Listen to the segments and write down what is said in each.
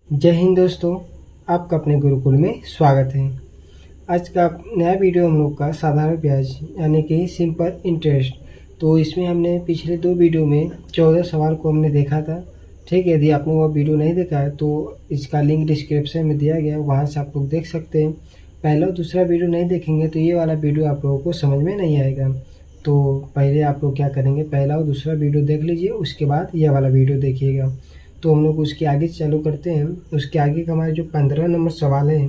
जय हिंद दोस्तों, आपका अपने गुरुकुल में स्वागत है। आज का नया वीडियो हम लोग का साधारण ब्याज यानी कि सिंपल इंटरेस्ट। तो इसमें हमने पिछले 2 वीडियो में 14 सवाल को हमने देखा था। ठीक है, यदि आपने वो वीडियो नहीं देखा है तो इसका लिंक डिस्क्रिप्शन में दिया गया है, वहाँ से आप लोग देख सकते हैं। पहला और दूसरा वीडियो नहीं देखेंगे तो ये वाला वीडियो आप लोगों को समझ में नहीं आएगा। तो पहले आप लोग क्या करेंगे, पहला और दूसरा वीडियो देख लीजिए, उसके बाद ये वाला वीडियो देखिएगा। तो हम लोग उसके आगे चालू करते हैं। उसके आगे का हमारे जो 15 नंबर सवाल है,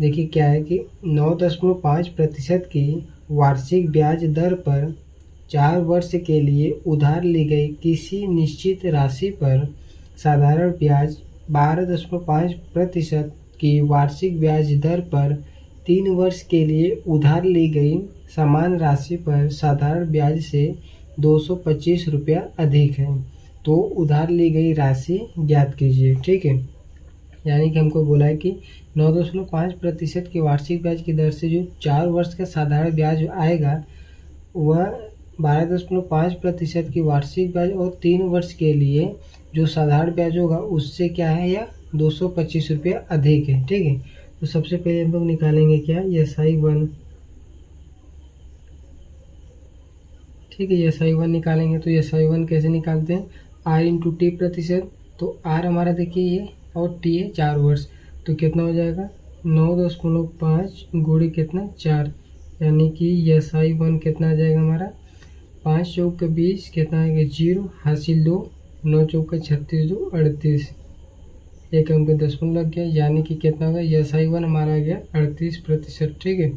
देखिए क्या है कि 9.5% की वार्षिक ब्याज दर पर 4 वर्ष के लिए उधार ली गई किसी निश्चित राशि पर साधारण ब्याज 12.5% की वार्षिक ब्याज दर पर 3 वर्ष के लिए उधार ली गई समान राशि पर साधारण ब्याज से 225 रुपया अधिक है। तो उधार ली गई राशि ज्ञात कीजिए। ठीक है, यानी कि हमको बोला है कि 9.5% की वार्षिक ब्याज की दर से जो 4 वर्ष का साधारण ब्याज आएगा वह 12.5% की वार्षिक ब्याज और 3 वर्ष के लिए जो साधारण ब्याज होगा उससे क्या है, यह 225 रुपया अधिक है। ठीक है, तो सबसे पहले हम लोग निकालेंगे क्या, SI1। ठीक है, SI1 निकालेंगे तो SI1 कैसे निकालते हैं, R/T प्रतिशत। तो R हमारा देखिए ये और T है 4 वर्ष, तो कितना हो जाएगा 9.5 गुणे कितना 4, यानी कि SI1 कितना आ जाएगा हमारा 5 चौक का 20, कितना आएगा 0, हासिल 2, 9 चौक का 36, 2 38, एक अंक 10 लग गया, यानी कि कितना होगा SI1 हमारा आ गया 38%। ठीक है,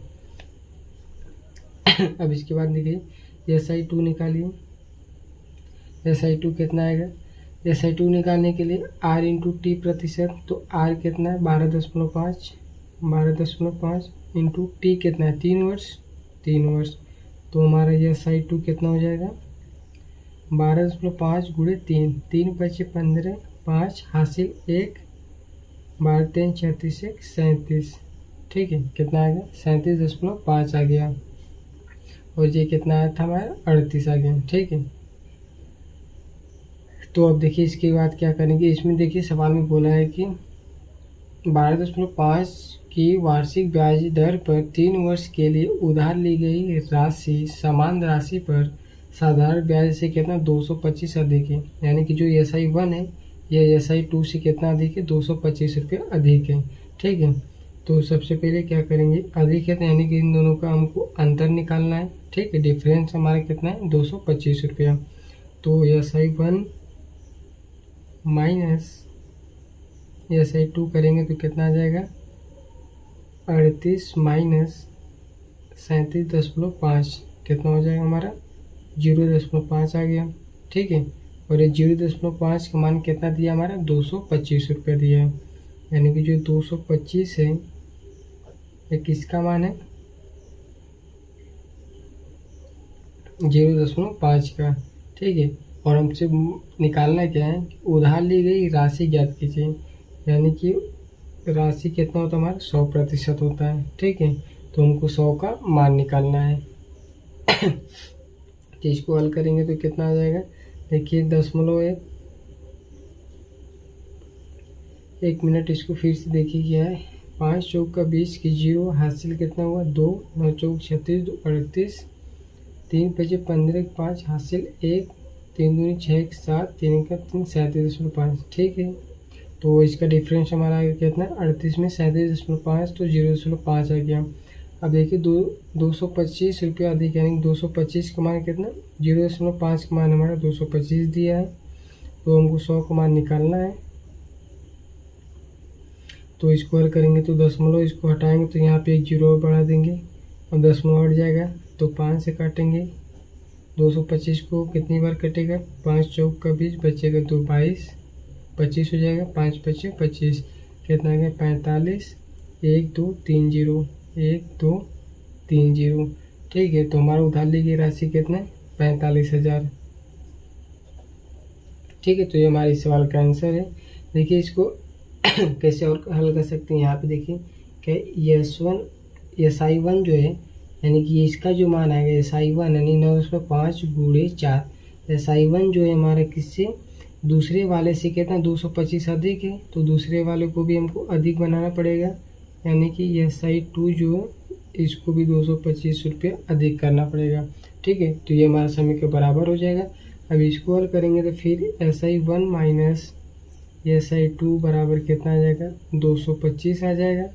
अब इसके बाद देखिए SI2 निकालिए। SI2 कितना आएगा, SI2 निकालने के लिए R/T प्रतिशत। तो R कितना है 12.5 इंटू T कितना है 3 वर्ष। तो हमारा SI2 कितना हो जाएगा 12.5 गुणे 3, 3 पचे 15, 5 हासिल 1, 12 3 36, 1 37। ठीक है, कितना आएगा 37.5 आ गया, और ये कितना आया था हमारा 38 आ गया। ठीक है, तो अब देखिए इसके बाद क्या करेंगे, इसमें देखिए सवाल में बोला है कि 12.5 की वार्षिक ब्याज दर पर 3 वर्ष के लिए उधार ली गई राशि समान राशि पर साधारण ब्याज से कितना 225 अधिक है, यानी कि जो SI1 है यह SI2 से कितना अधिक है 225 रुपये अधिक है। ठीक है, तो सबसे पहले क्या करेंगे, अधिक है तो यानी कि इन दोनों का हमको अंतर निकालना है। ठीक है, डिफरेंस हमारा कितना है 225 रुपया। तो SI1 माइनस SI2 करेंगे तो कितना आ जाएगा 38 माइनस 37.5, कितना हो जाएगा हमारा 0.5 आ गया। ठीक है, और ये 0.5 का मान कितना दिया हमारा 225 रुपया दिया है, यानी कि जो 225 है ये किसका मान है 0.5 का। ठीक है, और हमसे निकालना क्या है, उधार ली गई राशि ज्ञात कीजिए, यानी कि राशि कितना होता है हमारा 100% होता है। ठीक है, तो हमको 100 का मान निकालना है। तो इसको हल करेंगे तो कितना आ जाएगा, देखिए 0.1, 1 मिनट इसको फिर से देखिए क्या है, 5 चौक का 20 की 0, हासिल कितना हुआ 2, 9 चौक 36, 2 38, 3 पचे 15, 5 हासिल 1, 3 दूनी 6, 7, 3 का 3 37.5। ठीक है, तो इसका डिफरेंस हमारा आ गया कितना 38 में 37.5, तो 0.5 आ गया। अब देखिए 225 रुपया अधिक, यानी 225 का मान कितना 0.5 का मान हमारा 225 दिया है, तो हमको 100 का मान निकालना है। तो इसको हल करेंगे तो दशमलव इसको हटाएंगे तो यहाँ पे एक 0 और बढ़ा देंगे, अब दशमलव हट जाएगा तो 5 से काटेंगे। 225 को कितनी बार कटेगा, 5 चौक का 20, बचेगा 2 22, 25 हो जाएगा, 5 पचे 25, कितना आ गया 45, 1 2 3 0, 1 2 3 0। ठीक है, तो हमारा उधार ली गई राशि कितना है 45,000। ठीक है, तो ये हमारे इस सवाल का आंसर है। देखिए इसको कैसे और हल कर सकते हैं, यहाँ पे देखिए कि SI1 जो है, यानी कि इसका जो मान आएगा SI1 यानी 9.5 गुणे 4, SI1 जो है हमारा किससे दूसरे वाले से कितना 225 अधिक है, तो दूसरे वाले को भी हमको अधिक बनाना पड़ेगा, यानी कि SI2 जो है इसको भी 225 रुपये अधिक करना पड़ेगा। ठीक है, तो ये हमारा समीकरण बराबर हो जाएगा। अब इसको हल करेंगे तो फिर SI1 माइनस SI2 बराबर कितना आ जाएगा 225 आ जाएगा।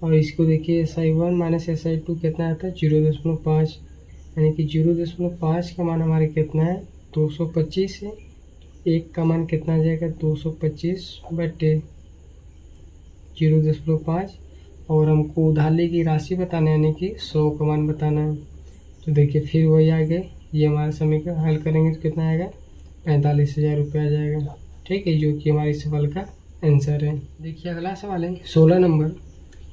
और इसको देखिए SI1 माइनस SI2 कितना आता है 0.5, यानी कि 0.5 का मान हमारे कितना है 225 है। 1 का मान कितना आ जाएगा 225 बटे 0.5, और हमको उधार की राशि बताना है, यानी कि 100 का मान बताना है। तो देखिए फिर वही आ गए, ये हमारा समीकरण हल करेंगे तो कितना आएगा 45,000 रुपये आ जाएगा। ठीक है, जो कि हमारे सवाल का आंसर है। देखिए अगला सवाल है 16 नंबर।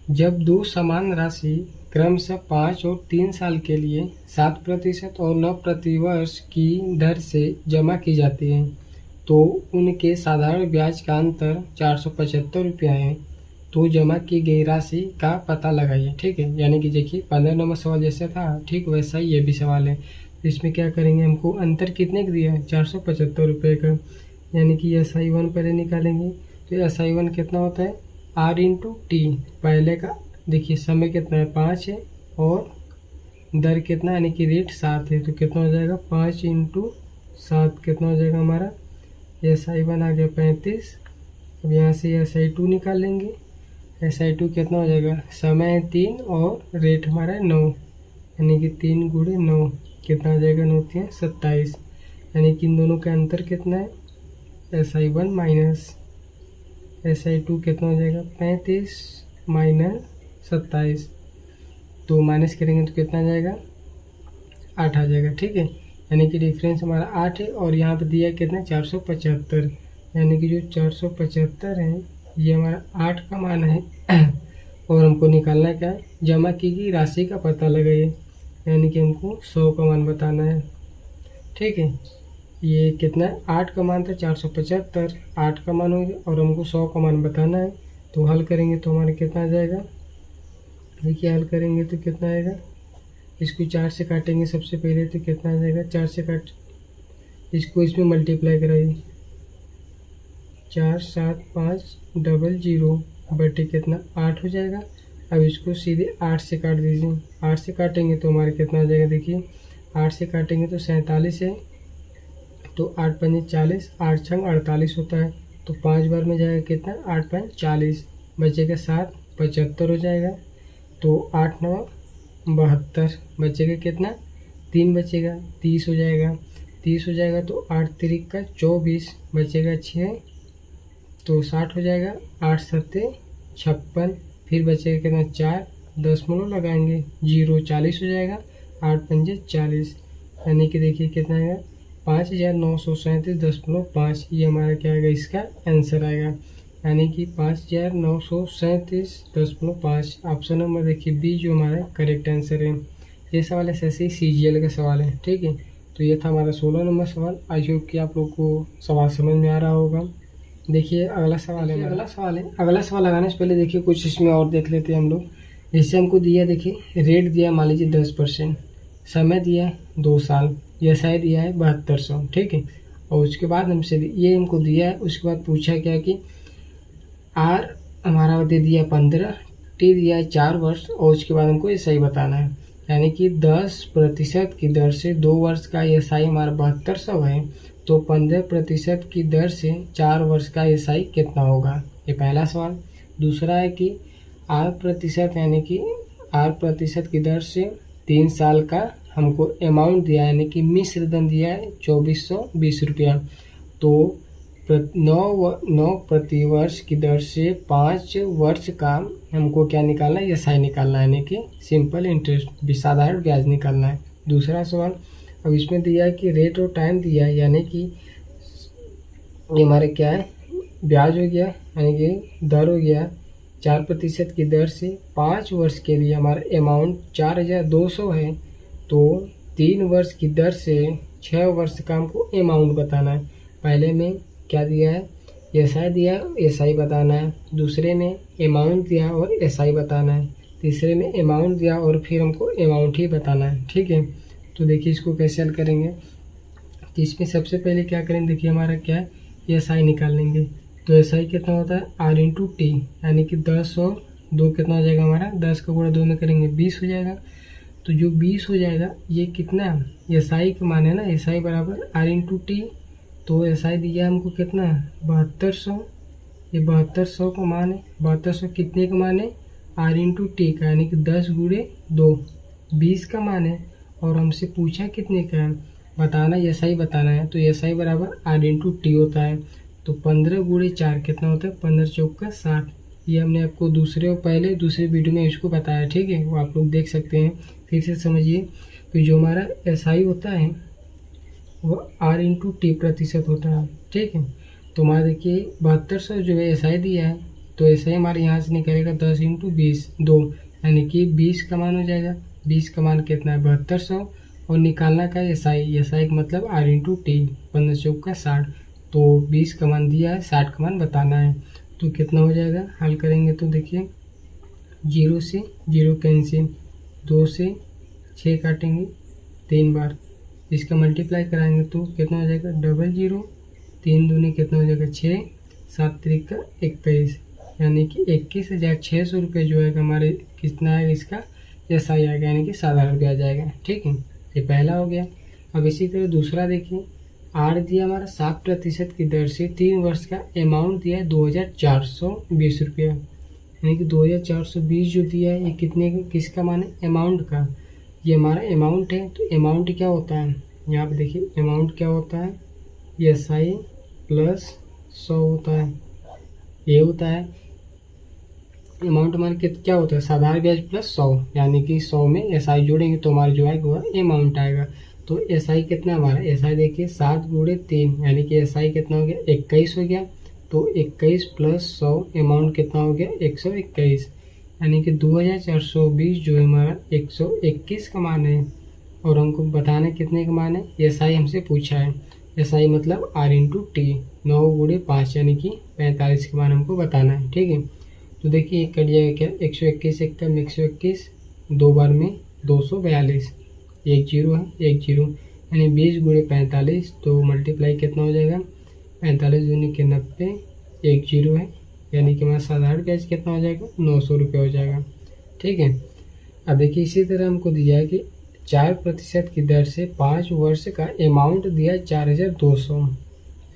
जब दो समान राशि क्रमशः 5 और 3 साल के लिए 7% और 9 प्रतिवर्ष की दर से जमा की जाती है, तो उनके साधारण ब्याज का अंतर 475 रुपया है, तो जमा की गई राशि का पता लगाइए। ठीक है, यानी कि देखिए 15 नंबर सवाल जैसा था ठीक वैसा ही ये भी सवाल है। तो इसमें क्या करेंगे, हमको अंतर कितने का दिया है 475 रुपये का, यानी कि SI1 पहले निकालेंगे। तो SI1 कितना होता है R इंटू टी, पहले का देखिए समय कितना है 5 है और दर कितना यानी कि रेट 7 है, तो कितना हो जाएगा 5 इंटू 7 कितना हो जाएगा हमारा SI1 आ गया 35। अब यहाँ से SI2 निकाल लेंगे। SI2 कितना हो जाएगा, समय है 3 और रेट हमारा है 9, यानी कि 3 गुणे 9 कितना हो जाएगा 9 3 27, यानी कि इन दोनों का अंतर कितना है SI1 माइनस SI2 कितना हो जाएगा 35 माइनस 27, तो माइनस करेंगे तो कितना आ जाएगा 8 आ जाएगा। ठीक है, यानी कि डिफरेंस हमारा 8 है और यहाँ पे दिया कितना 475, यानी कि जो 475 है ये हमारा 8 का मान है और हमको निकालना क्या है, जमा की गई राशि का पता लगाइए, यानी कि हमको 100 का मान बताना है। ठीक है, ये कितना है 8 का मान था 475, 8 का मान हो गया और हमको 100 का मान बताना है। तो हल करेंगे तो हमारे कितना आ जाएगा, देखिए हल करेंगे तो कितना आएगा, इसको 4 से काटेंगे सबसे पहले तो कितना आ जाएगा 4 से काट, इसको इसमें मल्टीप्लाई कराइए 4 7 5 00 बटे कितना 8 हो जाएगा। अब इसको सीधे 8 से काट दीजिए, 8 से काटेंगे तो हमारे कितना आ जाएगा, देखिए 8 से काटेंगे तो 47 है, तो 8 पंजे 40, 8 छंग 48 होता है, तो 5 बार में जाएगा कितना 8 पंज 40, बचेगा 7 75 हो जाएगा, तो 8 9 72, बचेगा कितना 3 बचेगा 30 हो जाएगा, 30 हो जाएगा तो 8 तिरिक का 24, बचेगा 6 तो 60 हो जाएगा, 8 सत्ते 56, फिर बचेगा कितना 4, 10 लगाएंगे 0 40 हो जाएगा, 8 पंजे 40, यानी कि देखिए कितना आएगा 5937.5, ये हमारा क्या आएगा इसका आंसर आएगा, यानी कि 5937.5। ऑप्शन नंबर देखिए बी जो हमारा करेक्ट आंसर है। ये सवाल ऐसे ही CGL का सवाल है। ठीक है, तो ये था हमारा 16 नंबर सवाल। आई होप कि आप लोग को सवाल समझ में आ रहा होगा। देखिए अगला सवाल है, अगला सवाल लगाने से पहले देखिए कुछ इसमें और देख लेते हैं हम लोग। जैसे हमको दिया देखिए रेट दिया मान लीजिए 10%, समय दिया है 2 साल, SI दिया है 7200। ठीक है, और उसके बाद हमसे ये हमको दिया है, उसके बाद पूछा क्या कि R हमारा दे दिया 15, T दिया है 4 वर्ष और उसके बाद हमको SI बताना है, यानी कि 10% की दर से 2 वर्ष का SI हमारा 7200 है, तो 15% की दर से 4 वर्ष का SI कितना होगा, ये पहला सवाल। दूसरा है कि R% यानी कि R% की दर से 3 साल का हमको अमाउंट दिया है, यानी कि मिश्र धन दिया है 2420 रुपया, तो 9 प्रति वर्ष की दर से 5 वर्ष का हमको क्या निकालना है SI निकालना है, यानी कि सिंपल इंटरेस्ट साधारण ब्याज निकालना है। दूसरा सवाल अब इसमें दिया है कि रेट और टाइम दिया है, यानी कि ये हमारे क्या है ब्याज हो गया, यानी कि दर हो गया 4% की दर से 5 वर्ष के लिए हमारा अमाउंट 4200 है, तो 3 वर्ष की दर से 6 वर्ष का हमको अमाउंट बताना है। पहले में क्या दिया है SI दिया है, SI बताना है। दूसरे में अमाउंट दिया और SI बताना है। तीसरे में अमाउंट दिया और फिर हमको अमाउंट ही बताना है। ठीक है, तो देखिए इसको कैसे हल करेंगे। तो इसमें सबसे पहले क्या करेंगे, देखिए हमारा क्या है एस आई निकाल लेंगे। तो एस आई कितना होता है आर इंटू टी, यानी कि 10 और 2 कितना हो जाएगा हमारा, 10 का गुणा 2 में करेंगे 20 हो जाएगा। तो जो 20 हो जाएगा ये कितना एस आई का मान है ना, एस आई बराबर आर इंटू टी। तो एस आई दिया हमको कितना 7200, ये 7200 का मान है। 7200 कितने का मान है आर इंटू टी का, यानी कि 10 गुणे 2 20 का मान है। और हमसे पूछा कितने का है बताना, एस आई बताना है। तो एस आई बराबर आर इंटू टी होता है। तो 15 गुणे 4 कितना होता है 15 चौक का 60। ये हमने आपको दूसरे वीडियो में इसको बताया, ठीक है, वो आप लोग देख सकते हैं। फिर से समझिए कि जो हमारा एस आई होता है वो आर इंटू टी प्रतिशत होता है, ठीक है। तो हमारा देखिए 7200 जो है एस आई दिया है, तो एस आई हमारे यहाँ से निकलेगा 10 इंटू 20 2, यानी कि 20 का मान हो जाएगा। 20 का मान कितना है 7200, और निकालना का एस आई का मतलब आर इंटू टी, 15 चौक का 60। तो 20 का मान दिया है, 60 का मान बताना है। तो कितना हो जाएगा, हल करेंगे तो देखिए 0 से 0 कैंसिल, 2 से 6 काटेंगे 3 बार, इसका मल्टीप्लाई कराएंगे तो कितना हो जाएगा 00, 3 दूनी कितना हो जाएगा 6, 7 त्रिक का 21, यानी कि 21,600 रुपये जो है हमारे कितना है इसका एस आई आएगा, यानी कि साधारण ब्याज आएगा, ठीक है। ये पहला हो गया। अब इसी तरह दूसरा देखिए, आर दिया हमारा 7% की दर से 3 वर्ष का अमाउंट दिया है 2420 रुपया, यानी कि 2420 जो दिया है ये कितने किसका मान है अमाउंट का, ये हमारा अमाउंट है। तो अमाउंट क्या होता है यहाँ पे देखिए, अमाउंट क्या होता है एस आई प्लस 100 होता है, ये होता है अमाउंट। हमारे क्या होता है साधारण ब्याज प्लस 100, यानी कि 100 में एस आई जोड़ेंगे तो हमारा जो आएगा वह अमाउंट आएगा। तो एस आई कितना हमारा, एस आई देखिए 7 गुणे 3, यानी कि एस आई कितना हो गया 21 हो गया। तो 21 प्लस 100 अमाउंट कितना हो गया 121, यानी कि 2420 जो है हमारा 121 का मान है। और हमको बताना कितने का मान है, एस आई हमसे पूछा है। एस आई मतलब आर इंटू टी, 9 गुणे 5 यानी कि 45 का मान हमको बताना है, ठीक है। तो देखिए कट जाएगा क्या 121 एक कम 121, 2 बार में 242, एक जीरो है एक जीरो, यानी 20 गुणे 45। तो मल्टीप्लाई कितना हो जाएगा 45 दूनी के 90, एक जीरो है, यानी कि हमारा साधारण ब्याज कितना हो जाएगा 900 रुपये हो जाएगा, ठीक है। अब देखिए इसी तरह हमको दिया है कि 4% की दर से 5 वर्ष का अमाउंट दिया 4200,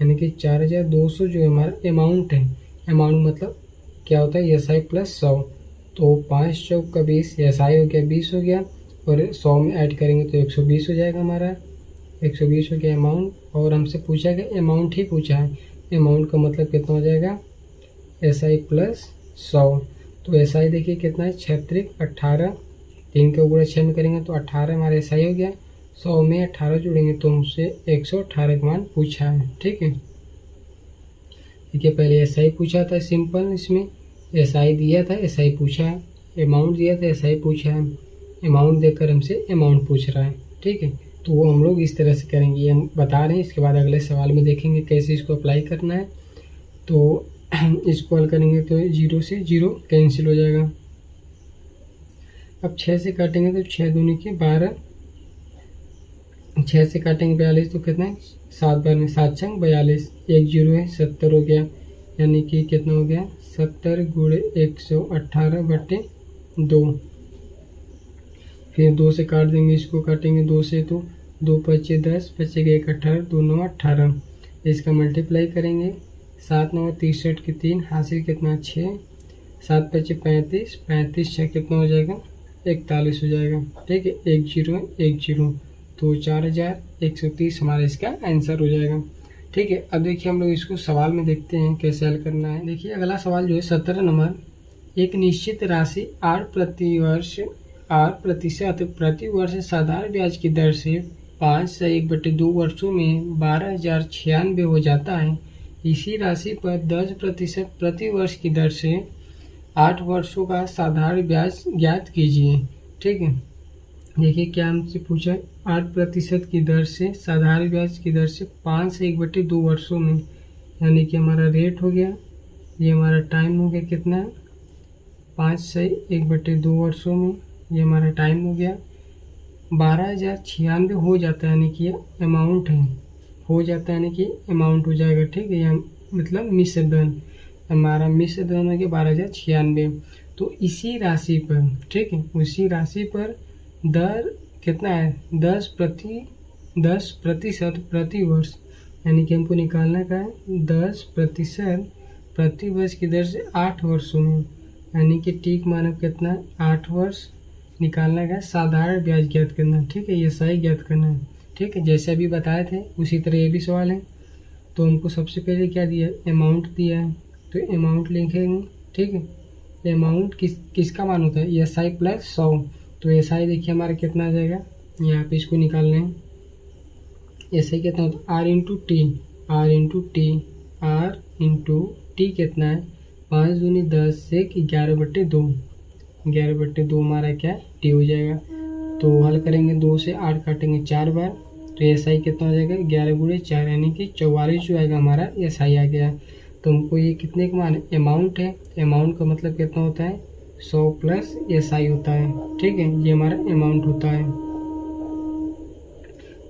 यानी कि 4200 जो हमारा अमाउंट है। अमाउंट मतलब क्या होता है एस आई प्लस 100। तो 5 चौक का 20, एस आई हो गया 20 हो गया, और 100 में ऐड करेंगे तो 120 हो जाएगा हमारा, 120 हो गया अमाउंट। और हमसे पूछा गया अमाउंट ही पूछा है, अमाउंट का मतलब कितना हो जाएगा एस आई प्लस 100। तो एस आई देखिए कितना है 6 त्रिक 18, 3 का गुणा 6 में करेंगे तो 18 हमारा एस आई हो गया। 100 में 18 जोड़ेंगे तो हमसे 118 का मान पूछा है, ठीक है। देखिए पहले एस आई पूछा था सिंपल, इसमें एस आई दिया था एस आई पूछा है, अमाउंट दिया था एस आई पूछा है, अमाउंट देकर हमसे अमाउंट पूछ रहा है, ठीक है। तो वो हम लोग इस तरह से करेंगे, ये हम बता रहे हैं। इसके बाद अगले सवाल में देखेंगे कैसे इसको अप्लाई करना है। तो इसको हल करेंगे तो 0 से 0 कैंसिल हो जाएगा। अब 6 से काटेंगे तो 6 दूनी के 12, 6 से काटेंगे 42 तो कितना है 7 बार में 7 छंग 42, एक जीरो है 70 हो गया, यानी कि कितना हो गया 70 गुणे 118 बटे 2। फिर 2 से काट देंगे, इसको काटेंगे 2 से तो 2 पचे 10, बचेगा 1 18, 2 9 18, इसका मल्टीप्लाई करेंगे 7 9 63 के 3, हासिल कितना 6, 7 पचे 35, 35 6 कितना हो जाएगा 41 हो जाएगा, ठीक है। एक जीरो है एक जीरो, तो 4130 हमारा इसका आंसर हो जाएगा, ठीक है। अब देखिए हम लोग इसको सवाल में देखते हैं कैसे हल करना है। देखिए अगला सवाल जो है 17 नंबर, एक निश्चित राशि आर प्रतिशत प्रति वर्ष साधारण ब्याज की दर से 5 से 1/2 वर्षों में 12,096 हो जाता है। इसी राशि पर 10% प्रति वर्ष की दर से 8 वर्षों का साधारण ब्याज ज्ञात कीजिए, ठीक है। देखिए क्या हमसे पूछा है 8% की दर से साधारण ब्याज की दर से 5 से 1/2 वर्षों में, यानी कि हमारा रेट हो गया, ये हमारा टाइम हो गया कितना है 5 से 1/2 वर्षों में, ये हमारा टाइम हो गया 12,096 हो जाता है, यानी कि ये अमाउंट है हो जाता है, यानी कि अमाउंट हो जाएगा। ठीक है, यहाँ मतलब मिश्र धन, हमारा मिश्र धन हो गया 12,096। तो इसी राशि पर, ठीक है, उसी राशि पर दर कितना है, 10% प्रति वर्ष, यानी कि हमको निकालना का है 10% प्रति वर्ष की दर से 8 वर्षों में, यानी कि टीक मानक कितना है 8 वर्ष निकालना का है। साधारण ब्याज ज्ञात करना है, ठीक है, ये सही ज्ञात करना है। ठीक है, जैसे अभी बताए थे उसी तरह ये भी सवाल है। तो हमको सबसे पहले क्या दिया है, अमाउंट दिया है, तो अमाउंट लिखेंगे। ठीक है, अमाउंट किसका मान होता है, एस आई प्लस 100। तो एस आई देखिए हमारा कितना आ जाएगा, यहाँ पे इसको निकालना है। एस आई कितना होता है, R into T, R into T कितना है, 5 दूनी 10 से 11/2, 11/2 हमारा क्या टी हो जाएगा। तो हल करेंगे, 2 से 8 काटेंगे 4 बार, तो एस आई कितना हो जाएगा 11 गुणे 4, यानी कि 44 जो आएगा हमारा एस आई आ गया। तो हमको ये कितने का मान है, अमाउंट है, अमाउंट का मतलब कितना होता है 100 प्लस एस आई होता है। ठीक है, ये हमारा अमाउंट होता है।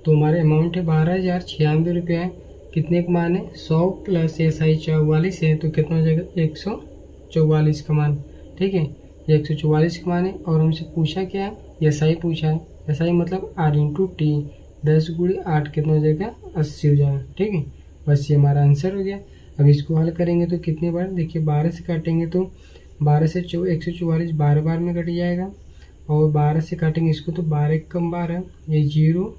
तो हमारे अमाउंट है 12,096 रुपया, कितने का मान है 100 प्लस एस आई 44 है, तो कितना हो जाएगा 144 का मान। ठीक है, 144 का मान है। और हमसे पूछा क्या है, एस आई पूछा है, एस आई मतलब आर इंटू टी, 10 गुणे 8 कितना हो जाएगा 80 हो जाएगा। ठीक है, बस ये हमारा आंसर हो गया। अब इसको हल करेंगे तो कितने बार, देखिए 12 से काटेंगे तो 12 से 144 12 बार में कट जाएगा, और 12 से काटेंगे इसको तो 12 कम 12, ये 0,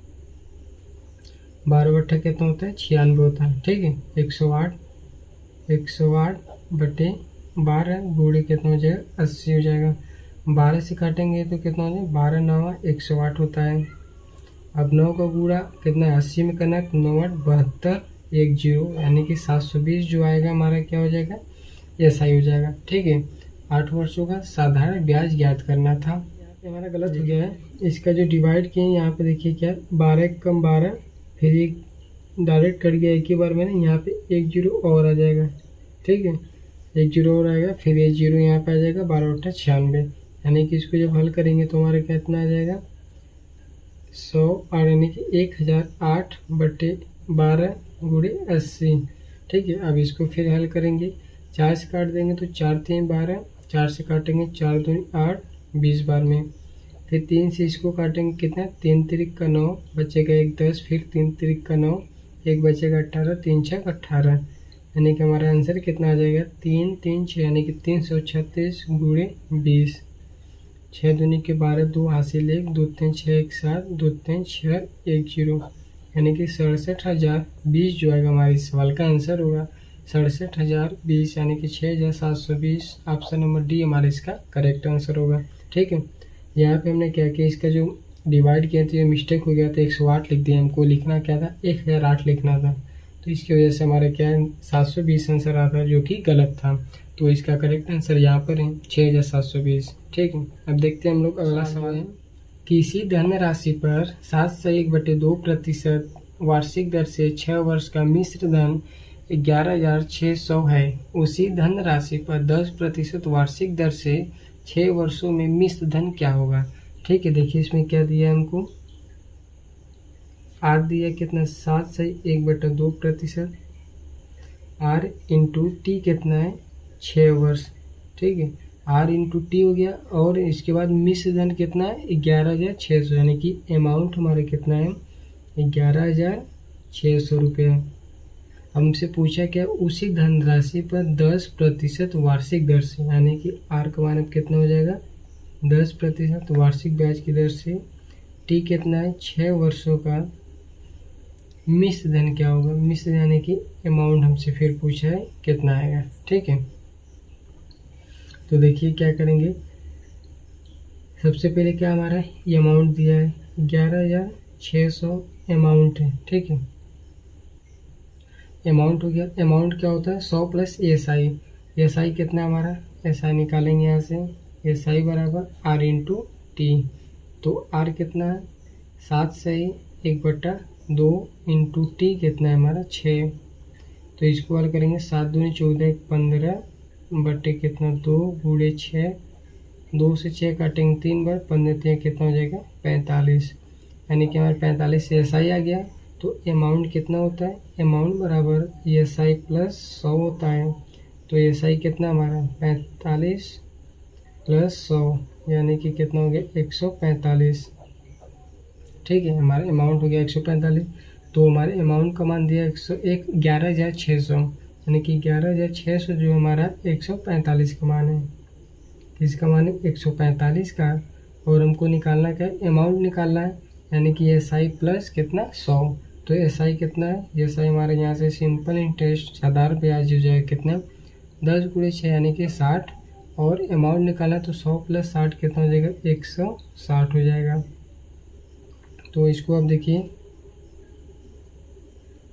12/8 कितना होता है 96 होता है। ठीक है, 108/12 गुणे कितना हो जाएगा 80 हो जाएगा। 12 से काटेंगे तो कितना हो जाएगा 12 9 108 होता है। अब 9 का गुणा कितना है 80 में करना है, 9 8 72 1 0, यानी कि 720 जो आएगा हमारा क्या हो जाएगा एस आई हो जाएगा। ठीक है, 8 वर्षों का साधारण ब्याज ज्ञात करना था। यहाँ पे हमारा गलत हो गया है, इसका जो डिवाइड किए यहाँ पे देखिए क्या 12 कम 12, फिर एक डायरेक्ट कट गया एक ही बार में, यहाँ पे 1 0 और आ जाएगा। ठीक है, 1 0 और आएगा, फिर ये 0 यहाँ पे आ जाएगा 12/8 96, यानी कि इसको जब हल करेंगे तो हमारा कितना आ जाएगा 100, और यानी कि 1008/12 गुणे 80। ठीक है, अब इसको फिर हल करेंगे, 4 से काट देंगे तो 4 3 12, 4 से काटेंगे 4 2 8 20 बार में, फिर 3 से इसको काटेंगे कितना 3 3 का 9, बचेगा 1 10, फिर 3 3 का 9, 1 बचेगा 18, 3 6 18, यानी कि हमारा आंसर कितना आ जाएगा 3 3 6, यानी कि 336 गुणे 20। 6 दूनी के 12, 2 हासिल 1, 2 3 6 1 7, 2 3 6 1 0, यानी कि 67,020 जो आएगा हमारे इस सवाल का आंसर होगा 67,020, यानी कि 6,720। ऑप्शन नंबर डी हमारा इसका करेक्ट आंसर होगा। ठीक है, यहाँ पे हमने क्या किया, इसका जो डिवाइड किया था ये मिस्टेक हो गया था, 108 लिख दिया, हमको लिखना क्या था 1008 लिखना था, तो इसकी वजह से हमारा क्या है 720 आंसर आता जो कि गलत था। तो इसका करेक्ट आंसर यहाँ पर है 6,720। ठीक है, अब देखते हैं हम लोग अगला सवाल है, किसी धनराशि पर 7 से 1/2% वार्षिक दर से 6 वर्ष का मिश्र धन 11,600 है, उसी धनराशि पर 10% वार्षिक दर से 6 वर्षों में मिश्र धन क्या होगा। ठीक है, देखिए इसमें क्या दिया है हमको, आर दिया कितना 7 से 1/2%, आर इंटू टी कितना है 6 वर्ष। ठीक है, आर इंटू टी हो गया, और इसके बाद मिश्र धन कितना है 11,600, यानी कि अमाउंट हमारा कितना है 11,600 रुपया। हमसे पूछा क्या, उसी धनराशि पर 10% वार्षिक दर से, यानी कि आर का मान कितना हो जाएगा 10% वार्षिक ब्याज की दर से, टी कितना है 6 वर्षों का मिश्र धन क्या होगा, मिश्र यानी कि अमाउंट हमसे फिर पूछा है कितना आएगा। ठीक है, तो देखिए क्या करेंगे, सबसे पहले क्या हमारा ये अमाउंट दिया है 11,600 अमाउंट है। ठीक है, अमाउंट हो गया, अमाउंट क्या होता है 100 plus S I, S I कितना हमारा, एस आई निकालेंगे यहाँ से, एस आई बराबर आर इंटू टी, तो आर कितना है 7 से 1/2 इंटू टी कितना है हमारा 6, तो इसको हल करेंगे 7 दूनी 14 1 15 बटे कितना 2 गुणे 6, 2 से 6 काटेंगे 3 बार, 15 3 कितना हो जाएगा 45, यानी कि हमारे 45 से एस आई आ गया। तो अमाउंट कितना होता है, अमाउंट बराबर एस आई प्लस 100 होता है। तो एस आई कितना हमारा 45 प्लस 100 यानी कि कितना हो गया 145। ठीक है, हमारा अमाउंट हो गया 145। तो हमारे अमाउंट का मान दिया 11,600 यानी कि 11,600 जो हमारा 145 का मान है। किसका मान है 145 का। और हमको निकालना क्या है, अमाउंट निकालना है यानी कि एस आई प्लस कितना 100। तो एस आई कितना है, एस आई हमारे यहाँ से सिंपल इंटरेस्ट साधारण ब्याज हो जाएगा कितना 10 × 6 यानी कि 60। और अमाउंट निकाला तो 100 + 60 कितना हो जाएगा 160 हो जाएगा। तो इसको अब देखिए,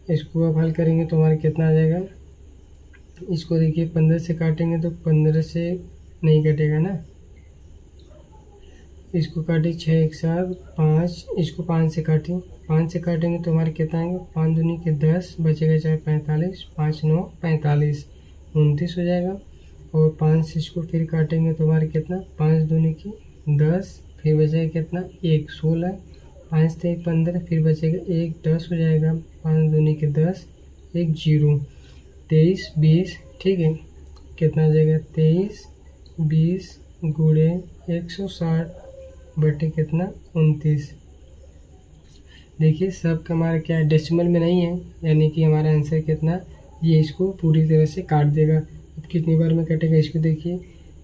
इसको अब हल करेंगे तो हमारा कितना आ जाएगा। इसको देखिए 15 से काटेंगे तो 15 से नहीं कटेगा ना, इसको काटे 6 1 7 5, इसको 5 से काटें, 5 से काटेंगे तो हमारे कितना आएंगे 5 दूनी के 10 बचेगा 4 45, 5 9 45 29 हो जाएगा। और 5 से इसको फिर काटेंगे तो हमारे कितना 5 दूनी की 10, फिर बचेगा कितना 1 16, 5 से 1 15, फिर बचेगा 1 10 हो जाएगा, 5 दूनी के 10 1 0 23 20। ठीक है, कितना आ जाएगा 23 20 × 160 बटे कितना 29। देखिए सब का हमारा क्या है डेसिमल में नहीं है, यानी कि हमारा आंसर कितना, ये इसको पूरी तरह से काट देगा। अब कितनी बार में कटेगा इसको देखिए,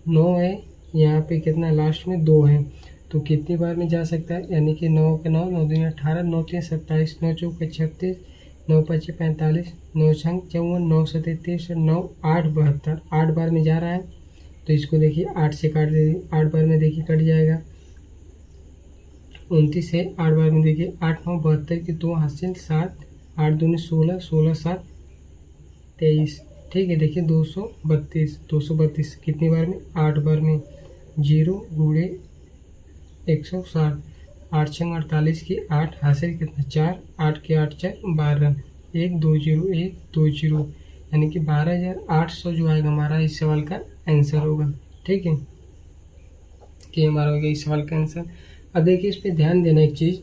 9 है यहाँ पे, कितना लास्ट में 2 है, तो कितनी बार में जा सकता है, यानी कि 9 के 9 9 दूनी 18, 9 3 27, 9 4 36, 9 5 45, 9 6 54, 9 7 33, 9 8 72, 8 बार में जा रहा है। तो इसको देखिए 8 से काट दीजिए, 8 बार में देखिए कट जाएगा 29 है, 8 बार में देखिए 8 9 72 की 2 हासिल 7, 8 दूनी 16, 16 7 23। ठीक है, देखिए 232 कितनी बार में 8 बार में, 0 × 160, 8 6 48 की 8 हासिल कितना 4, 8 के 8 4 12, 1 2 0 1 2 0 यानी कि 12,800 जो आएगा हमारा इस सवाल का आंसर होगा। ठीक है, कि हमारा हो गया इस सवाल का आंसर। अब देखिए इस पे ध्यान देना एक चीज़,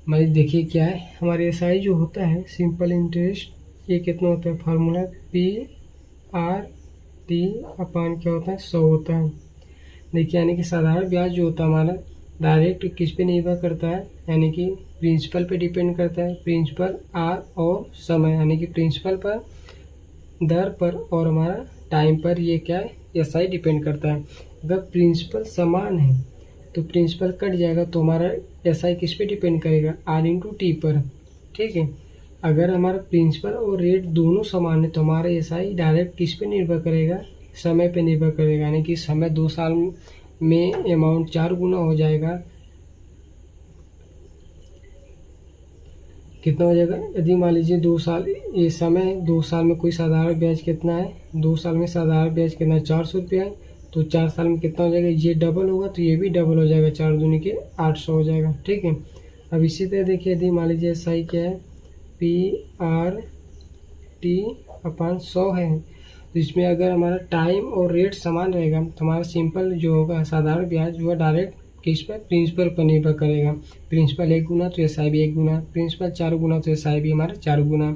हमारी देखिए क्या है, हमारे एस आई जो होता है सिंपल इंटरेस्ट, ये कितना होता है फार्मूला PRT अपान क्या होता है 100 होता है। देखिए यानी कि साधारण ब्याज जो होता है हमारा डायरेक्ट किस पे निर्भर करता है, यानी कि प्रिंसिपल पे डिपेंड करता है, प्रिंसिपल R और समय, यानी कि प्रिंसिपल पर दर पर और हमारा टाइम पर ये क्या है एस आई डिपेंड करता है। अगर प्रिंसिपल समान है तो प्रिंसिपल कट जाएगा, तो हमारा एस आई किस पे डिपेंड करेगा R/T पर। ठीक है, अगर हमारा प्रिंसिपल और रेट दोनों समान है तो हमारा एस आई डायरेक्ट किस पे निर्भर करेगा, समय पे निर्भर करेगा, यानी कि समय 2 साल में अमाउंट 4 गुना हो जाएगा। कितना हो जाएगा, यदि मान लीजिए 2 साल ये समय, 2 साल में कोई साधारण ब्याज कितना है, 2 साल में साधारण ब्याज कितना है 400 रुपया है, तो 4 साल में कितना हो जाएगा, ये डबल होगा तो ये भी डबल हो जाएगा, 4 दूनी के 800 हो जाएगा। ठीक है, अब इसी तरह देखिए यदि मान लीजिए एस आई क्या है PRT अपान 100 है, तो इसमें अगर हमारा टाइम और रेट समान रहेगा तो हमारा सिंपल जो होगा साधारण ब्याज वह डायरेक्ट किस पर प्रिंसिपल पर निर्भर करेगा। प्रिंसिपल 1 गुना तो एस आई भी 1 गुना, प्रिंसिपल 4 गुना तो एस आई भी हमारा 4 गुना।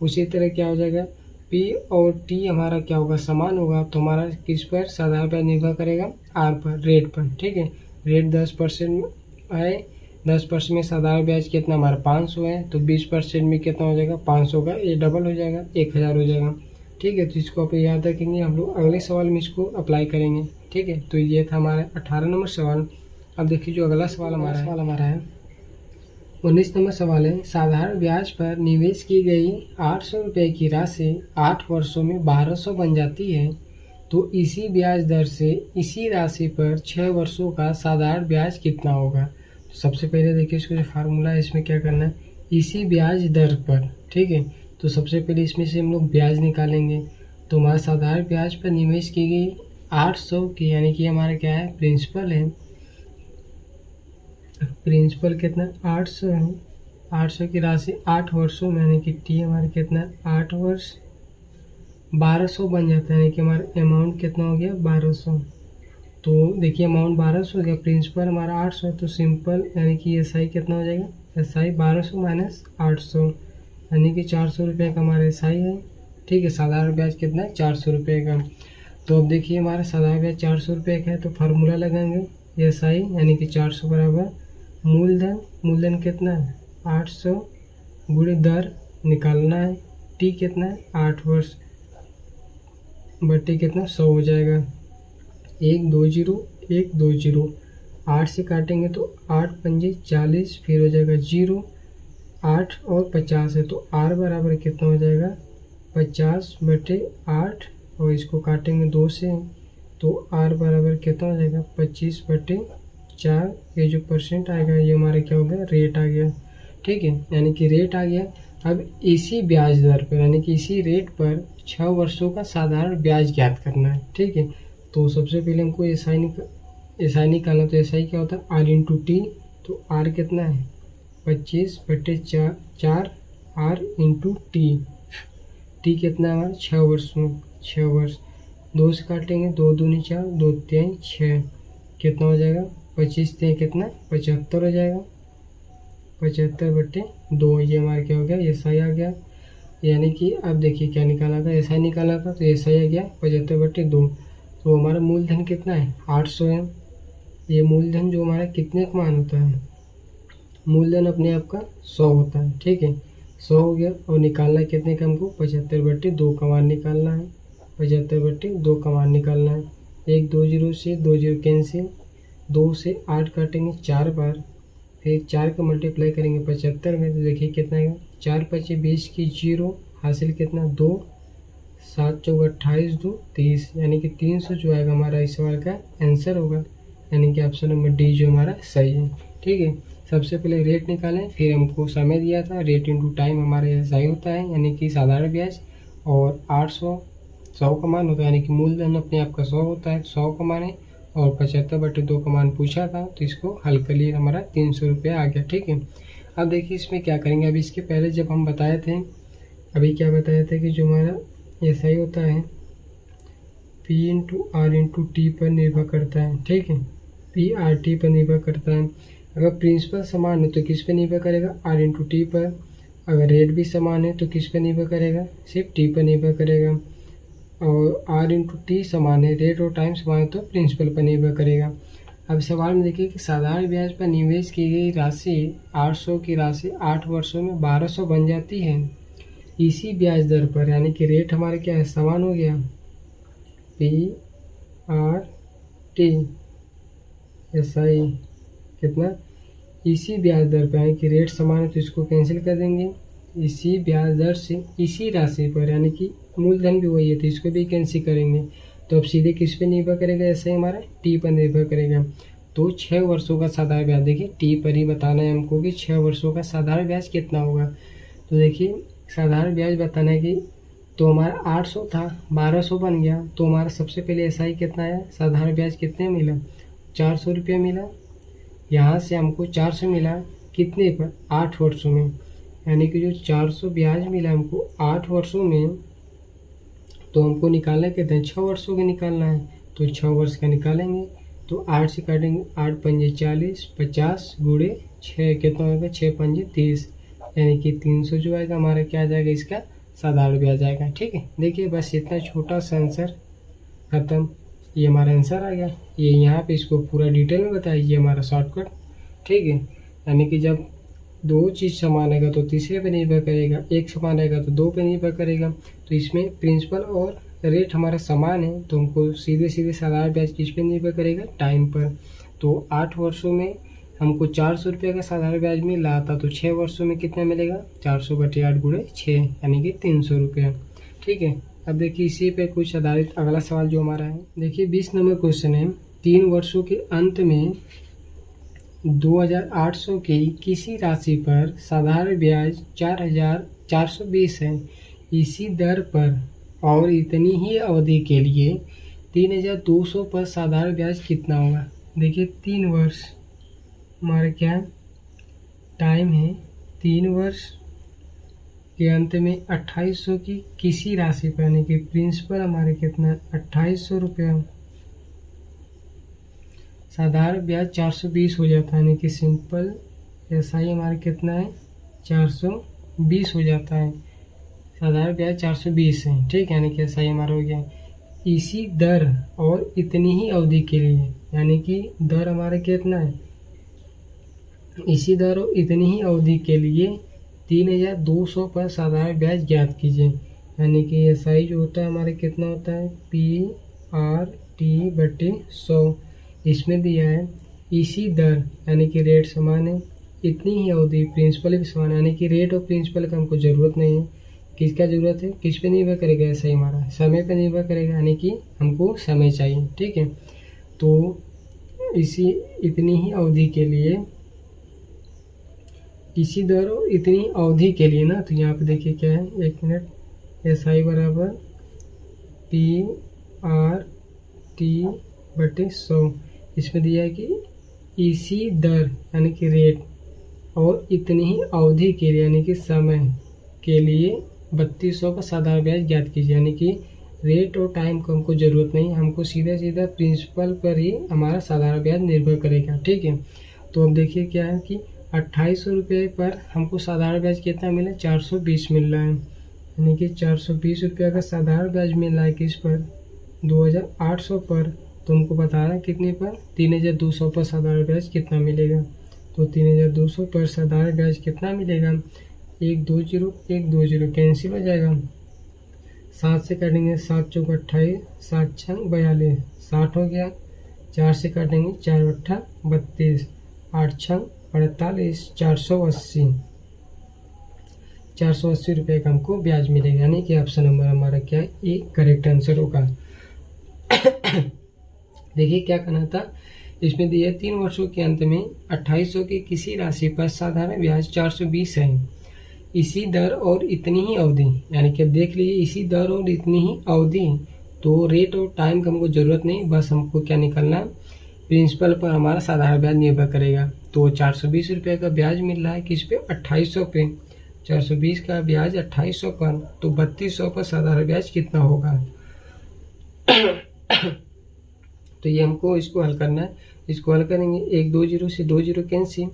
उसी तरह क्या हो जाएगा P और T हमारा क्या होगा समान होगा, तो हमारा किस पर साधारण ब्याज निर्भर करेगा R पर, रेट पर। ठीक है, रेट 10% है, 10% में साधारण ब्याज कितना हमारा 500 है, तो 20% में कितना हो जाएगा 500 का, ये डबल हो जाएगा 1000 हो जाएगा। ठीक है, तो इसको आप याद रखेंगे, हम लोग अगले सवाल में इसको अप्लाई करेंगे। ठीक है, तो ये था हमारा 18 नंबर सवाल। अब देखिए जो अगला सवाल हमारा है 19 नंबर सवाल है, साधारण ब्याज पर निवेश की गई 800 रुपये की राशि 8 वर्षों में 1200 बन जाती है, तो इसी ब्याज दर से इसी राशि पर 6 वर्षों का साधारण ब्याज कितना होगा। तो सबसे पहले देखिए इसको जो फार्मूला है इसमें क्या करना है, इसी ब्याज दर पर। ठीक है, तो सबसे पहले इसमें से हम लोग ब्याज निकालेंगे, तो हमारा साधारण ब्याज पर निवेश की गई 800 की, यानी कि हमारा क्या है प्रिंसिपल है, प्रिंसिपल कितना 800 है, 800 की राशि 8 वर्षों में, यानी कि टी हमारा कितना 8 वर्ष 1200 बन जाता है, यानी कि हमारा अमाउंट कितना हो गया 1200। तो देखिए अमाउंट 1200 हो गया, प्रिंसिपल हमारा 800, तो सिंपल यानी कि एस आई कितना हो जाएगा, एस आई 1200 माइनस 800 यानी कि 400 रुपये का हमारा SI है। ठीक है, साधारण ब्याज कितना है? 400 रुपये का। तो अब देखिए हमारा साधारण ब्याज 400 रुपये का है, तो फार्मूला लगाएंगे SI यानी कि 400 बराबर मूलधन। मूलधन कितना है? 800 गुणे दर निकालना है। टी कितना है? 8 वर्ष बट्टे कितना? 100 हो जाएगा। 1 2 0 1 2 0 8 से काटेंगे तो 8 पंजे 40, फिर हो जाएगा 0। 8 और 50 है तो R बराबर कितना हो जाएगा? 50/8, और इसको काटेंगे 2 से तो R बराबर कितना हो जाएगा? 25/4। ये जो परसेंट आएगा ये हमारा क्या हो गया? रेट आ गया। ठीक है, यानी कि रेट आ गया। अब इसी ब्याज दर पर यानी कि इसी रेट पर 6 वर्षों का साधारण ब्याज ज्ञात करना है। ठीक है, तो सबसे पहले हमको SI निकालना। तो SI क्या होता है? R into T. तो R कितना है? 25/4 R इंटू टी। टी कितना है हमारा? 6 वर्ष में। 6 वर्ष 2 से काटेंगे, 2 दूनी 4, 2 3 6, कितना हो जाएगा? 25 3 कितना? 75 हो जाएगा। 75/2 ये हमारा क्या हो गया? SI आ गया। यानी कि अब देखिए क्या निकाला था? SI निकाला था, तो SI आ गया 75/2। तो हमारा मूलधन कितना है? 800 है। ये मूलधन जो हमारा कितने का मान होता है? मूलधन अपने आप का 100 होता है। ठीक है, 100 हो गया। और निकालना है कितने का हमको? 75/2 का मान निकालना है। 75/2 का मान निकालना है। 1 2 0 से 2 0 कैंसिल, 2 से 8 काटेंगे 4 बार, फिर 4 का मल्टीप्लाई करेंगे 75 में, तो देखिए कितना है? 4 5 20 की 0, हासिल कितना? 2, 7 चौक 28, 2 30, यानी कि 300 जो आएगा हमारा इस सवाल का आंसर होगा। यानी कि ऑप्शन नंबर डी जो हमारा सही है। ठीक है, सबसे पहले रेट निकालें, फिर हमको समय दिया था, रेट इंटू टाइम हमारा सही होता है यानी कि साधारण ब्याज, और 800 100 का मान होता है, यानी कि मूलधन अपने आप का 100 होता है, 100 का मान है, और 75/2 का मान पूछा था, तो इसको हल कर लिए हमारा 300 रुपये आ गया। ठीक है, अब देखिए इसमें क्या करेंगे। अभी इसके पहले जब हम बताए थे, अभी क्या बताया था कि जो हमारा SI होता है P into R into T पर निर्भर करता है। ठीक है, PRT पर निर्भर करता है। अगर प्रिंसिपल समान है तो किस पर निर्भर करेगा? R इंटू टी पर। अगर रेट भी समान है तो किस पर निर्भर करेगा? सिर्फ T पर निर्भर करेगा। और R इंटू टी समान है, रेट और टाइम समान है, तो प्रिंसिपल पर निर्भर करेगा। अब सवाल में देखिए कि साधारण ब्याज पर निवेश की गई राशि 800 की राशि 8 वर्षों में 1200 बन जाती है। इसी ब्याज दर पर, यानी कि रेट हमारा क्या है? समान हो गया, PRT SI कितना? इसी ब्याज दर पर, यानी कि रेट समान है तो इसको कैंसिल कर देंगे। इसी ब्याज दर से इसी राशि पर, यानी कि मूलधन भी वही है तो इसको भी कैंसिल करेंगे। तो अब सीधे किस पे निर्भर करेगा? ऐसे हमारा टी पर निर्भर करेगा। तो 6 वर्षों का साधारण ब्याज, देखिए टी पर ही बताना है हमको कि 6 वर्षों का साधारण ब्याज कितना होगा। तो देखिए साधारण ब्याज बताना है कि, तो हमारा 800 था, 1200 बन गया, तो हमारा सबसे पहले SI कितना है? साधारण ब्याज कितने मिला? 400 रुपये मिला। यहाँ से हमको 400 मिला कितने पर? 8 वर्षों में, यानी कि जो 400 ब्याज मिला हमको 8 वर्षों में, तो हमको निकालना कितना है? 6 वर्षों का निकालना है, तो 6 वर्ष का निकालेंगे। तो 8 से काटेंगे, 8 पंजे 40, 50 गुणे 6 कितना होगा? 6 पंजे 30, यानी कि 300 जो आएगा हमारा क्या आ जाएगा? इसका साधारण ब्याज आएगा। ठीक है, देखिए बस इतना छोटा सा आंसर खत्म। ये हमारा आंसर आ गया। ये यहाँ पे इसको पूरा डिटेल में बताइए, ये हमारा शॉर्टकट। ठीक है, यानी कि जब 2 चीज़ समान रहेगा तो तीसरे पे निर्भर करेगा, एक समान रहेगा तो 2 पे निर्भर करेगा। तो इसमें प्रिंसिपल और रेट हमारा समान है, तो हमको सीधे सीधे साधारण ब्याज किस पे निर्भर करेगा? टाइम पर। तो 8 वर्षों में हमको 400 रुपये का साधारण ब्याज मिला था, तो 6 वर्षों में कितना मिलेगा? 400/8 गुणे 6, यानी कि 300 रुपये। ठीक है, अब देखिए इसी पे कुछ आधारित अगला सवाल जो हमारा है, देखिए 20 नंबर क्वेश्चन है। 3 वर्षों के अंत में 2800 की किसी राशि पर साधारण ब्याज 4420 है। इसी दर पर और इतनी ही अवधि के लिए 3200 पर साधारण ब्याज कितना होगा? देखिए 3 वर्ष हमारा क्या टाइम है, 3 वर्ष के अंत में 2800 की किसी राशि पर, यानी कि प्रिंसिपल हमारे कितना है? 2800 रुपये। साधारण ब्याज 420 हो जाता है, यानी कि सिंपल SI हमारा कितना है? 420। 420 हो जाता है। साधारण ब्याज 420 है, ठीक है, यानी कि ऐसा ही हमारा हो गया। इसी दर और इतनी ही अवधि के लिए, यानी कि दर हमारा कितना है, इसी दर और इतनी ही अवधि के लिए 3200 पर साधारण ब्याज ज्ञात कीजिए। यानी कि SI जो होता है हमारे कितना होता है, PRT/100। इसमें दिया है इसी दर, यानी कि रेट समान है, इतनी ही अवधि, प्रिंसिपल भी समान है, यानी कि रेट और प्रिंसिपल का हमको ज़रूरत नहीं है। किसका ज़रूरत है, किस पे निर्भर करेगा, SI हमारा समय पे निर्भर करेगा, यानी कि हमको समय चाहिए, ठीक है। तो इसी इतनी ही अवधि के लिए, इसी दर और इतनी अवधि के लिए ना, तो यहाँ पे देखिए क्या है, 1 मिनट, SI बराबर PRT/100। इसमें दिया है कि इसी दर यानी कि रेट और इतनी ही अवधि के लिए, यानी कि समय के लिए 3200 का साधारण ब्याज ज्ञात कीजिए। यानी कि रेट और टाइम को हमको ज़रूरत नहीं, हमको सीधा सीधा प्रिंसिपल पर ही हमारा साधारण ब्याज निर्भर करेगा, ठीक है। तो अब देखिए क्या है कि 2800 रुपये पर हमको साधारण ब्याज कितना मिला, 420 मिल रहा है। यानी कि 420 रुपये का साधारण ब्याज मिल रहा है किस पर, 2800 पर। तो हमको बताना है कितने पर, 3200 पर साधारण ब्याज कितना मिलेगा। तो 3200 पर साधारण ब्याज कितना मिलेगा, 1 2 0 1 2 0 कैंसिल हो जाएगा, 7 से काटेंगे 7 चौक 28, 7 छंग 42, 60 हो गया। 4 से काटेंगे 4 8 32, 8 छंग 48, 480 रुपये का हमको ब्याज मिलेगा। यानी कि ऑप्शन नंबर हमारा क्या है, ये करेक्ट आंसर होगा। देखिए क्या कहना था, इसमें दिया 3 वर्षों के अंत में 2800 की किसी राशि पर साधारण ब्याज 420 है। इसी दर और इतनी ही अवधि, यानी कि देख लीजिए इसी दर और इतनी ही अवधि, तो रेट और टाइम का हमको ज़रूरत नहीं, बस हमको क्या निकलना, प्रिंसिपल पर हमारा साधारण ब्याज निर्भर करेगा। तो 420 रुपये का ब्याज मिल रहा है किस पे, 2800 पे। 420 का ब्याज 2800 पर, तो 3200 पर साधारण ब्याज कितना होगा। तो ये हमको इसको हल करना है। इसको हल करेंगे, 1 2 0 से 2 0 कैंसिल,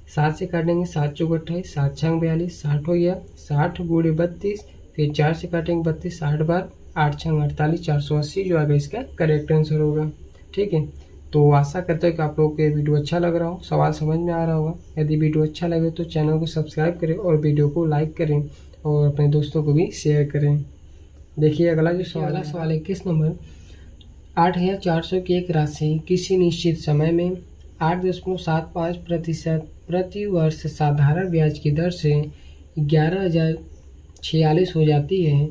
7 से काटेंगे 7 चौक 28, 7 छंग 42, 60 हो गया। 60 गुणे 32, फिर 4 से काटेंगे 32, 60 बार 8 छंग 48, 480 जो आगे इसका करेक्ट आंसर होगा, ठीक है। तो आशा करता हूँ कि आप लोगों को ये वीडियो अच्छा लग रहा हो, सवाल समझ में आ रहा होगा। यदि वीडियो अच्छा लगे तो चैनल को सब्सक्राइब करें और वीडियो को लाइक करें और अपने दोस्तों को भी शेयर करें। देखिए अगला जो सवाल है 21 नंबर, 8400 की एक राशि किसी निश्चित समय में 8.75% प्रति वर्ष साधारण ब्याज की दर से 11,046 हो जाती है,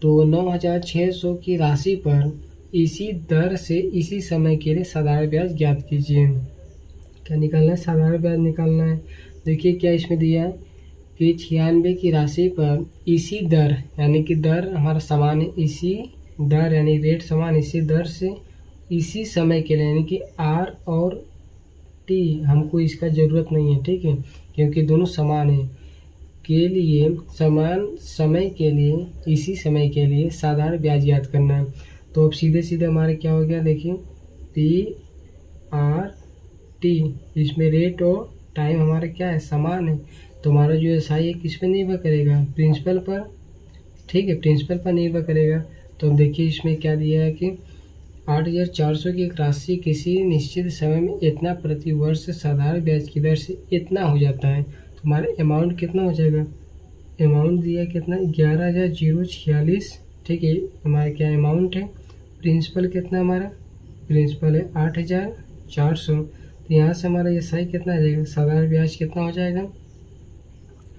तो 9,600 की राशि पर इसी दर से इसी समय के लिए साधारण ब्याज ज्ञात कीजिए। क्या निकालना है, साधारण ब्याज निकालना है। देखिए क्या इसमें दिया है कि 96 की राशि पर इसी दर, यानी कि दर हमारा समान है, इसी दर यानी रेट समान, इसी दर से इसी समय के लिए, यानी कि R और T हमको इसका ज़रूरत नहीं है, ठीक है, क्योंकि दोनों समान है, के लिए समान समय के लिए इसी समय के लिए साधारण ब्याज ज्ञात करना है। तो अब सीधे सीधे हमारे क्या हो गया, देखिए PRT, इसमें रेट और टाइम हमारा क्या है, समान है। तो हमारा जो SI है किस पे निर्भर करेगा, प्रिंसिपल पर, ठीक है, प्रिंसिपल पर निर्भर करेगा। तो अब देखिए इसमें क्या दिया है कि 8400 की एक राशि किसी निश्चित समय में इतना प्रति वर्ष साधारण ब्याज की दर से इतना हो जाता है, तो हमारा अमाउंट कितना हो जाएगा, अमाउंट दिया कितना, 11,046, ठीक है, हमारा क्या अमाउंट है, प्रिंसिपल कितना हमारा, प्रिंसिपल है 8,400। तो यहाँ से हमारा SI कितना आ जाएगा, साधारण ब्याज कितना हो जाएगा,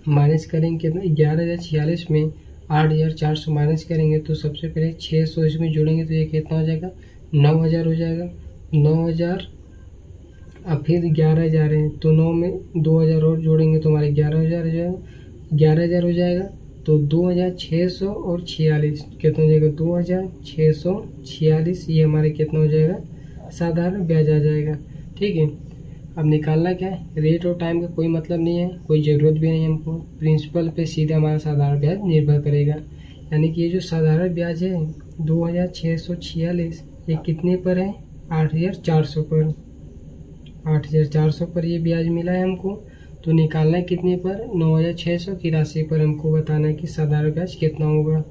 माइनस करेंगे कितना, 11,046 में 8,400 माइनस करेंगे तो सबसे पहले 600 इसमें जोड़ेंगे तो ये कितना हो जाएगा, 9,000 हो जाएगा। 9,000 अब फिर 11,000 है, तो 9 में 2,000 और जोड़ेंगे तो हमारे 11,000 हो जाएगा, 11,000 हो जाएगा। तो 2,600 और 46 कितना हो जाएगा, 2,646, ये हमारे कितना हो जाएगा, साधारण ब्याज आ जाएगा, ठीक है। अब निकालना क्या है, रेट और टाइम का कोई मतलब नहीं है, कोई ज़रूरत भी नहीं है हमको, प्रिंसिपल पे सीधा हमारा साधारण ब्याज निर्भर करेगा। यानी कि ये जो साधारण ब्याज है 2,646, ये कितने पर है, 8,400 पर, 8,400 पर ये ब्याज मिला है हमको। तो निकालना है कितने पर, 9600 की राशि पर हमको बताना है कि साधारण ब्याज कितना होगा।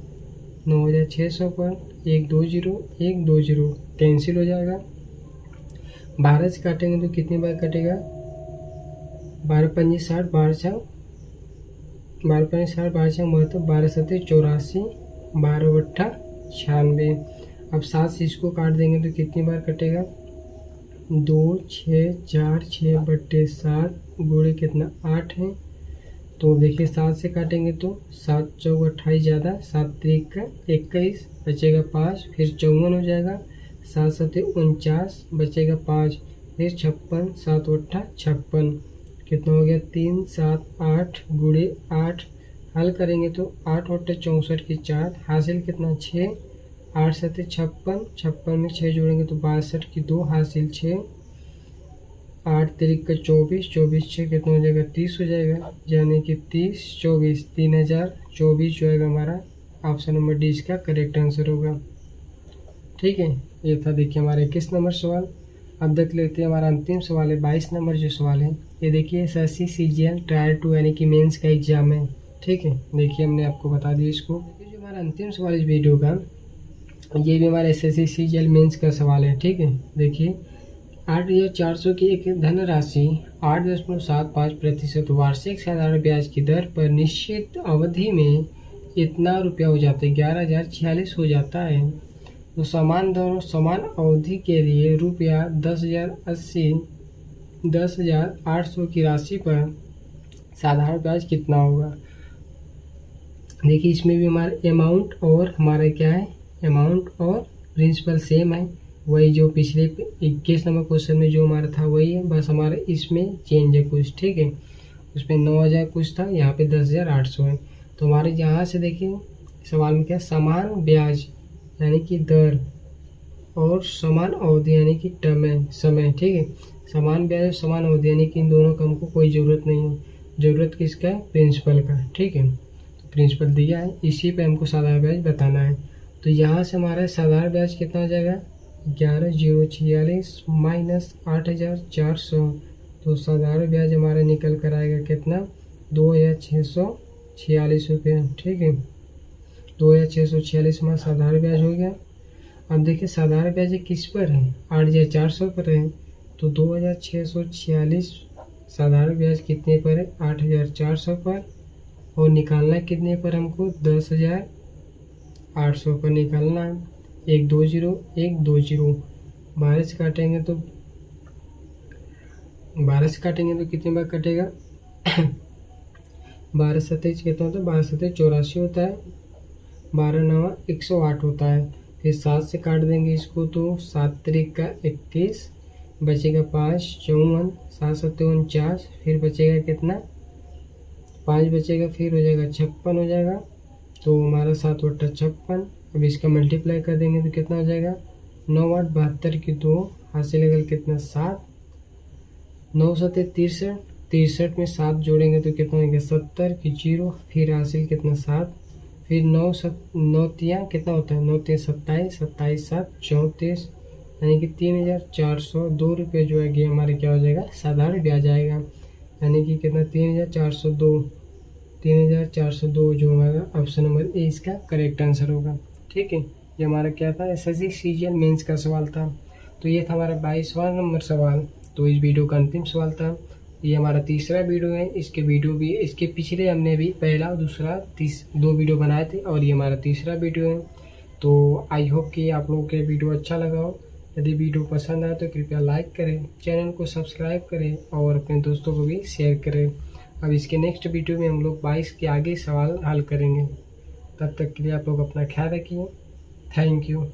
9600 पर 120 कैंसिल हो जाएगा। 12 से काटेंगे तो कितनी बार कटेगा, 12 पंजी 60, 12 छः 12 12 सत्ते 84, 12 बट्ठा 96। अब 7 से इसको काट देंगे तो कितनी बार कटेगा, 2 6 4 6 बट्टे 7 गुणे कितना 8 है। तो देखिए 7 से काटेंगे तो 7 चौक 28 ज़्यादा, 7 3 का 21 बचेगा 5, फिर 54 हो जाएगा, 7 7 49 बचेगा 5, फिर 56, 7 8 56 कितना हो गया 3 7 8 गुणे 8। हल करेंगे तो 8 8 64 की 4, हासिल कितना 6, 8 7 56, 56 में 6 जोड़ेंगे तो 62 की 2, हासिल 6, 8 3 का 24, 24 6 कितना हो जाएगा 30 हो जाएगा, यानी कि 30 24 3024 जो है हमारा ऑप्शन नंबर डी इसका करेक्ट आंसर होगा। ठीक है, ये था देखिए हमारा 21 नंबर सवाल। अब देख लेते हैं हमारा अंतिम सवाल है 22 नंबर जो सवाल है। ये देखिए एसएससी सीजीएल ट्रायल 2 यानी कि मेंस का एग्जाम है। ठीक है, देखिए हमने आपको बता दिया इसको। जो हमारा अंतिम सवाल इस वीडियो का, ये भी हमारा एसएससी सीजीएल मेंस का सवाल है। ठीक है, देखिए 8400 की एक धनराशि 8.75% वार्षिक साधारण ब्याज की दर पर निश्चित अवधि में इतना रुपया हो जाता है, 11,046 हो जाता है। तो समान दर समान अवधि के लिए रुपया 10,800 की राशि पर साधारण ब्याज कितना होगा। देखिए इसमें भी हमारा अमाउंट और हमारा क्या है, अमाउंट और प्रिंसिपल सेम है, वही जो पिछले 21 नंबर क्वेश्चन में जो हमारा था वही है, बस हमारा इसमें चेंज है कुछ। ठीक है, उसमें 9,000 कुछ था, यहाँ पे 10,800 है। तो हमारे यहाँ से देखिए सवाल में क्या, समान ब्याज यानी कि दर और समान अवधि यानी कि समय। ठीक है, समान ब्याज समान अवधि यानी कि इन दोनों का हमको कोई ज़रूरत नहीं है, ज़रूरत किसका है, प्रिंसिपल का। ठीक है, तो प्रिंसिपल दिया है, इसी पे हमको साधारण ब्याज बताना है। तो यहाँ से हमारा साधारण ब्याज कितना हो जाएगा, 11,046 माइनस 8,400। तो साधारण ब्याज हमारा निकल कर आएगा कितना, 2,646 रुपये। ठीक है, 2,646 हमारा साधारण ब्याज हो गया। अब देखिए साधारण ब्याज किस पर है, 8,400 पर है। तो 2,646 साधारण ब्याज कितने पर है, 8,400 पर, और निकालना कितने पर हमको, 10,800 पर निकालना है। 120 12 से काटेंगे तो 12 से काटेंगे तो कितनी बार कटेगा 12 27 कितना होता है, 12 27 84 होता है, 12 9 108 होता है। फिर 7 से काट देंगे इसको तो 7 3 का 21 बचेगा 5 54, 7 7 49, फिर बचेगा कितना 5 बचेगा, फिर हो जाएगा 56 हो जाएगा। तो हमारा 7 बट्टा 56, अब इसका मल्टीप्लाई कर देंगे तो कितना हो जाएगा, 9 8 72 की 2, हासिल लगल कितना 7, 9 7 63, 63 में 7 जोड़ेंगे तो कितना होगा 70 की 0, फिर हासिल कितना 7, फिर 9 3 कितना होता है, 9 3 27, 27 7 34, यानी कि 3,402 रुपये जो है ये हमारे क्या हो जाएगा, साधारण ब्याज आएगा। यानी कि कितना 3,402 जो हमारा ऑप्शन नंबर ए इसका करेक्ट आंसर होगा। ठीक है, ये हमारा क्या था, एसएससी सीजीएल मेंस का सवाल था। तो ये था हमारा 22वां नंबर सवाल। तो इस वीडियो का अंतिम सवाल था। ये हमारा तीसरा वीडियो है। इसके पिछले हमने भी पहला और दूसरा 2 वीडियो बनाए थे, और ये हमारा तीसरा वीडियो है। तो आई होप कि आप लोगों के वीडियो अच्छा लगा हो। यदि वीडियो पसंद आए तो कृपया लाइक करें, चैनल को सब्सक्राइब करें और अपने दोस्तों को भी शेयर करें। अब इसके नेक्स्ट वीडियो में हम लोग 22 के आगे सवाल हल करेंगे। तब तक के लिए आप लोग अपना ख्याल रखिए। Thank you.